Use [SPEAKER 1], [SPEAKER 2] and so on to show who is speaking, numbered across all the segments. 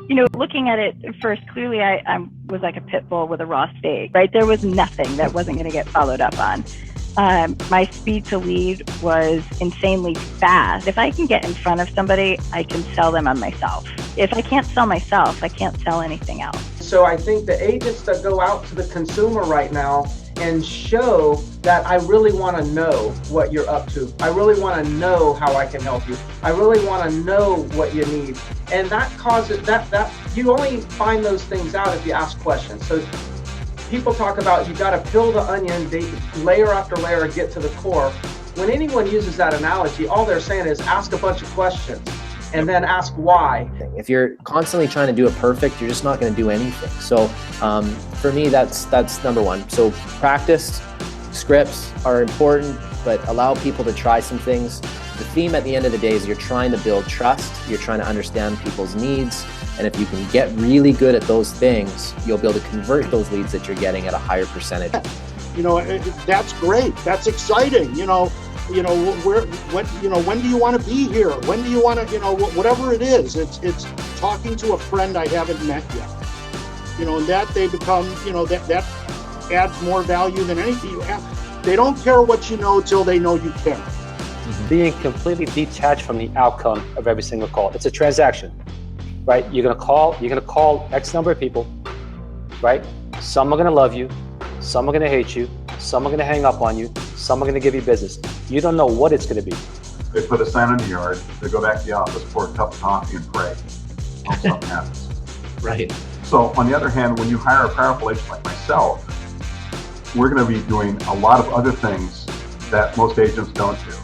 [SPEAKER 1] Looking at it first, clearly I was like a pit bull with a raw steak, right? There was nothing that wasn't going to get followed up on. My speed to lead was insanely fast. If I can get in front of somebody, I can sell them on myself. If I can't sell myself, I can't sell anything else.
[SPEAKER 2] So I think the agents that go out to the consumer right now and show that I really want to know what you're up to. I really want to know how I can help you. I really want to know what you need. And that causes that you only find those things out if you ask questions. So people talk about you got to peel the onion, layer after layer, get to the core. When anyone uses that analogy, all they're saying is ask a bunch of questions and then ask why.
[SPEAKER 3] If you're constantly trying to do it perfect, you're just not going to do anything. So for me, that's number one. So practice, scripts are important, but allow people to try some things. The theme at the end of the day is you're trying to build trust. You're trying to understand people's needs. And if you can get really good at those things, you'll be able to convert those leads that you're getting at a higher percentage.
[SPEAKER 4] That's great. That's exciting. When do you want to be here? When do you want to, whatever it is, it's talking to a friend I haven't met yet. And that they become, that adds more value than anything you have. They don't care what you know till they know you care.
[SPEAKER 5] Being completely detached from the outcome of every single call. It's a transaction, right? You're gonna call X number of people, right? Some are gonna love you, some are gonna hate you, some are gonna hang up on you, some are gonna give you business. You don't know what it's gonna be.
[SPEAKER 6] They put a sign in the yard, they go back to the office, pour a cup of coffee and pray. Hope something happens.
[SPEAKER 3] Right.
[SPEAKER 6] So on the other hand, when you hire a powerful agent like myself, we're going to be doing a lot of other things that most agents don't do.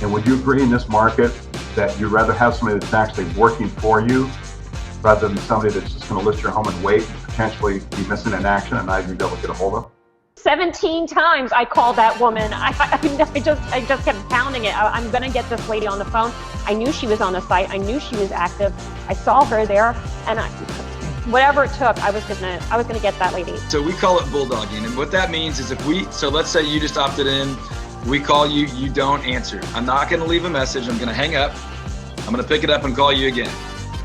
[SPEAKER 6] And would you agree in this market that you'd rather have somebody that's actually working for you rather than somebody that's just going to list your home and wait and potentially be missing in action and not even be able to get a hold of?
[SPEAKER 7] 17 times I called that woman. I just kept pounding it. I'm gonna get this lady on the phone. I knew she was on the site. I knew she was active. I saw her there, and whatever it took, I was gonna get that lady.
[SPEAKER 8] So we call it bulldogging, and what that means is so let's say you just opted in, we call you, you don't answer. I'm not gonna leave a message. I'm gonna hang up. I'm gonna pick it up and call you again.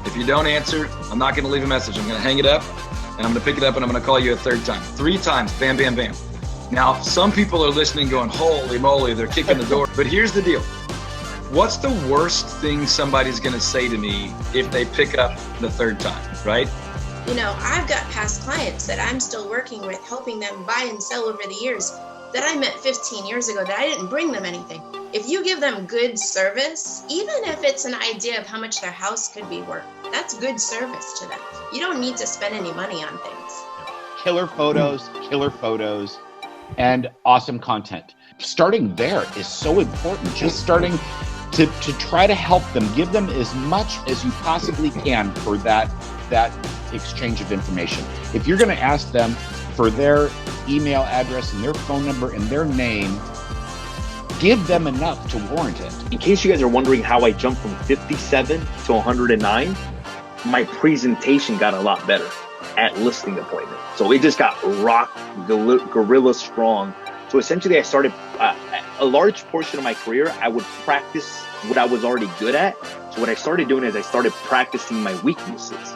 [SPEAKER 8] If you don't answer, I'm not gonna leave a message. I'm gonna hang it up, and I'm gonna pick it up, and I'm gonna call you a third time. 3 times, bam, bam, bam. Now, some people are listening going, holy moly, they're kicking the door. But here's the deal. What's the worst thing somebody's gonna say to me if they pick up the 3rd time, right?
[SPEAKER 9] I've got past clients that I'm still working with, helping them buy and sell over the years that I met 15 years ago that I didn't bring them anything. If you give them good service, even if it's an idea of how much their house could be worth, that's good service to them. You don't need to spend any money on things.
[SPEAKER 10] Killer photos, and awesome content. Starting there is so important. Just starting to try to help them, give them as much as you possibly can for that exchange of information. If you're going to ask them for their email address and their phone number and their name, give them enough to warrant it.
[SPEAKER 11] In case you guys are wondering how I jumped from 57 to 109, my presentation got a lot better at listing appointment. So it just got gorilla strong. So essentially I started a large portion of my career, I would practice what I was already good at. So what I started doing is I started practicing my weaknesses.